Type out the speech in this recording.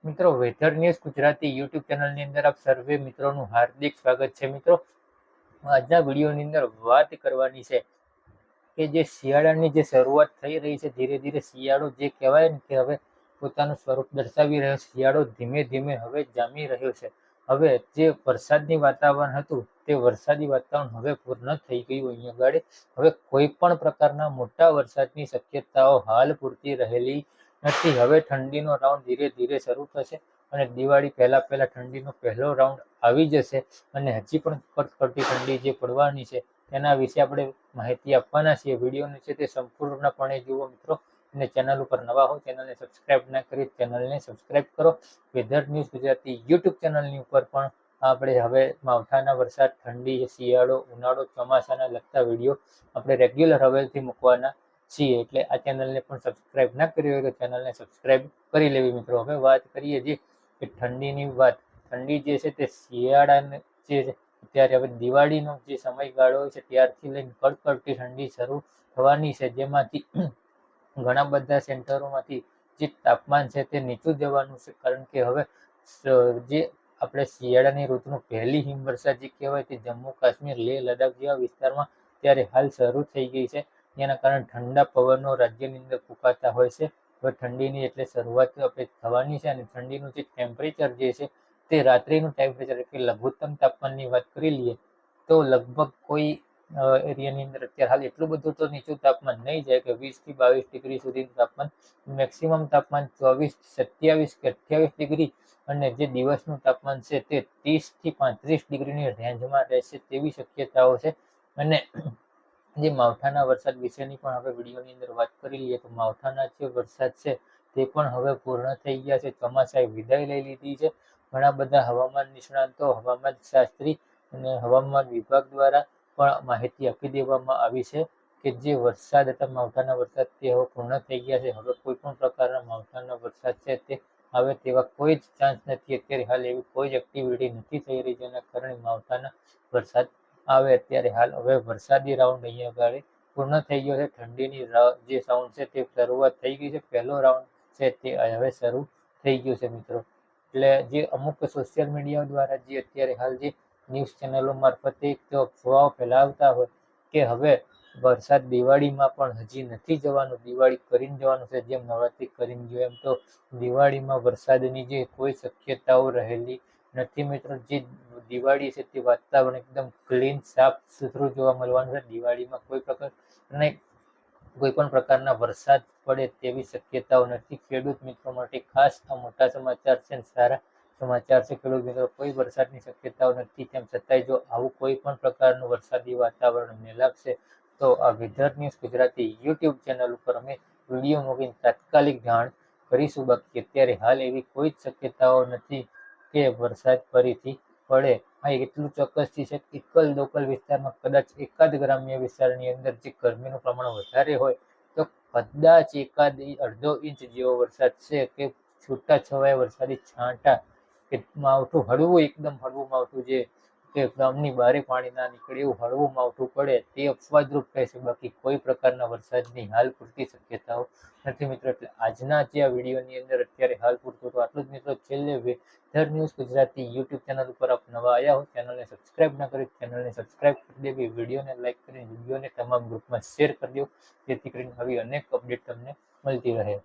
મિત્રો, weather news Gujarati YouTube ચેનલની અંદર આપ સર્વે મિત્રોનું હાર્દિક સ્વાગત છે. મિત્રો, આજના વિડીયોની અંદર વાત કરવાની છે કે જે શિયાળાની જે શરૂઆત થઈ રહી છે, ધીરે ધીરે શિયાળો જે કહેવાય ને કે હવે પોતાનું સ્વરૂપ દર્શાવી રહ્યો છે. શિયાળો ધીમે ધીમે હવે જામી રહ્યો છે. હવે જે વરસાદની વાતાવરણ હતું તે વરસાદી વાતાવરણ હવે પૂર્ણ થઈ ગયું. અહીંયા આગળ હવે કોઈ પણ પ્રકારના મોટા વરસાદની શક્યતાઓ હાલ પૂરતી રહેલી નથી. હવે ઠંડીનો રાઉન્ડ ધીરે ધીરે શરૂ થશે અને દિવાળી પહેલા ઠંડીનો પહેલો રાઉન્ડ આવી જશે અને હજી પણ કડકડતી ઠંડી જે પડવાની છે તેના વિશે આપણે માહિતી આપવાના છીએ. વિડીયોને છે તે સંપૂર્ણપણે જુઓ મિત્રો, અને ચેનલ ઉપર નવા હો ચેનલને સબસ્ક્રાઇબ ના કરી ચેનલને સબસ્ક્રાઇબ કરો. વેધર ન્યૂઝ ગુજરાતી યુટ્યુબ ચેનલની ઉપર પણ આપણે હવે માવઠાના વરસાદ, ઠંડી, શિયાળો, ઉનાળો, ચોમાસાના લગતા વિડીયો આપણે રેગ્યુલર હવેથી મૂકવાના છીએ. એટલે આ ચેનલને પણ સબસ્ક્રાઇબ ના કરી હોય તો ચેનલને સબસ્ક્રાઇબ કરી લેવી. મિત્રો, હવે વાત કરીએ જે ઠંડીની વાત. ઠંડી જે છે તે શિયાળાને જે અત્યારે હવે દિવાળીનો જે સમયગાળો છે ત્યારથી લઈને કડકડતી ઠંડી શરૂ થવાની છે, જેમાંથી ઘણા બધા સેન્ટરોમાંથી જે તાપમાન છે તે નીચું જવાનું છે. કારણ કે હવે જે આપણે શિયાળાની ઋતુનું પહેલી હિમવર્ષા જે કહેવાય તે જમ્મુ કાશ્મીર, લેહ, લદ્દાખ જેવા વિસ્તારમાં ત્યારે હાલ શરૂ થઈ ગઈ છે. જેના કારણે ઠંડા પવનો રાજ્યની અંદર ફૂંકાતા હોય છે. હવે ઠંડીની એટલે શરૂઆત આપણે થવાની છે અને ઠંડીનું જે ટેમ્પરેચર જે છે તે રાત્રિનું ટેમ્પરેચર એટલે લઘુત્તમ તાપમાનની વાત કરી લઈએ તો લગભગ કોઈ એરિયાની અંદર અત્યારે હાલ એટલું બધું તો નીચું તાપમાન નહીં જાય કે 20 થી 22 ડિગ્રી સુધીનું તાપમાન. મેક્સિમમ તાપમાન 24, 27 કે 28 ડિગ્રી અને જે દિવસનું તાપમાન છે તે 30 થી 35 ડિગ્રીની રેન્જમાં રહેશે તેવી શક્યતાઓ છે. અને જે માવઠાના વરસાદ વિશેની પણ હવે વિડીયોની અંદર વાત કરી લઈએ તો માવઠાના જે વરસાદ છે તે પણ હવે પૂર્ણ થઈ ગયા છે. ચોમાસાએ વિદાય લઈ લીધી છે. ઘણા બધા હવામાન નિષ્ણાંતો, હવામાન શાસ્ત્રી અને હવામાન વિભાગ દ્વારા પણ માહિતી આપી દેવામાં આવી છે કે જે વરસાદ હતા માવઠાના વરસાદ તે હવે પૂર્ણ થઈ ગયા છે. હવે કોઈ પણ પ્રકારના માવઠાના વરસાદ છે તે આવે તેવા કોઈ જ ચાન્સ નથી. અત્યારે હાલ એવી કોઈ જ એક્ટિવિટી નથી થઈ રહી જેના કારણે માવઠાના વરસાદ આવે. અત્યારે હાલ હવે વરસાદી રાઉન્ડ અહીંયા આગળ પૂર્ણ થઈ ગયો છે. ઠંડીની જે રાઉન્ડ છે તે શરૂઆત થઈ ગઈ છે. પહેલો રાઉન્ડ છે તે હવે શરૂ થઈ ગયું છે. મિત્રો, એટલે જે અમુક સોશિયલ મીડિયા દ્વારા જે અત્યારે હાલ જે ન્યૂઝ ચેનલો મારફતે તો અફવાઓ ફેલાવતા હોય કે હવે વરસાદ દિવાળીમાં પણ હજી નથી જવાનું, દિવાળી કરીને જવાનું છે. જેમ નવરાત્રી કરીને ગયો એમ તો દિવાળીમાં વરસાદની જે કોઈ શક્યતાઓ રહેલી નથી. મિત્રો, જે દિવાળી છે તે વાતાવરણ એકદમ ક્લીન, સાફ સુથરું જોવા મળવાનું છે. દિવાળીમાં કોઈ પણ પ્રકારના વરસાદ પડે તેવી શક્યતાઓ નથી. ખેડૂત મિત્રો માટે ખાસ આ મોટા સમાચાર છે, સારા સમાચાર છે. ખેડૂત મિત્રો, કોઈ વરસાદની શક્યતાઓ નથી. તેમ છતાંય જો આવું કોઈ પણ પ્રકારનું વરસાદી વાતાવરણ ને લાગશે તો આ weather news Gujarati YouTube channel ઉપર અમે વિડીયો મૂકીને તાત્કાલિક જાણ કરીશું. બાકી અત્યારે હાલ એવી કોઈ જ શક્યતાઓ નથી કે વરસાદ ફરીથી પડે. હા, એટલું ચોક્કસથી છે કે એકલ લોકલ વિસ્તારમાં કદાચ એકાદ ગ્રામ્ય વિસ્તારની અંદર જે ગરમીનું પ્રમાણ વધારે હોય તો કદાચ એકાદ અડધો ઇંચ જેવો વરસાદ છે કે છૂટાછવાયા વરસાદી છાંટા કે માવઠું હળવું, એકદમ હળવું માવઠું જે ગામની બારે પાણી ના નીકળે એવું હળવું માવઠું પડે તે અપવાદરૂપ કહેશે. બાકી કોઈ પ્રકારના વરસાદની હાલ પૂરતી શક્યતાઓ નથી. મિત્રો, એટલે આજના જે આ વિડીયોની અંદર અત્યારે હાલ પૂરતું તો આટલું જ. મિત્રો, છેલ્લે weather news Gujarati YouTube channel ઉપર આપ નવા આવ્યા હો ચેનલને સબસ્ક્રાઇબ ના કરી ચેનલને સબસ્ક્રાઇબ કરી દેવી, વિડીયોને લાઇક કરીને વિડીયોને તમામ ગ્રુપમાં શેર કરી દો જેથી કરીને આવી અનેક અપડેટ તમને મળતી રહે.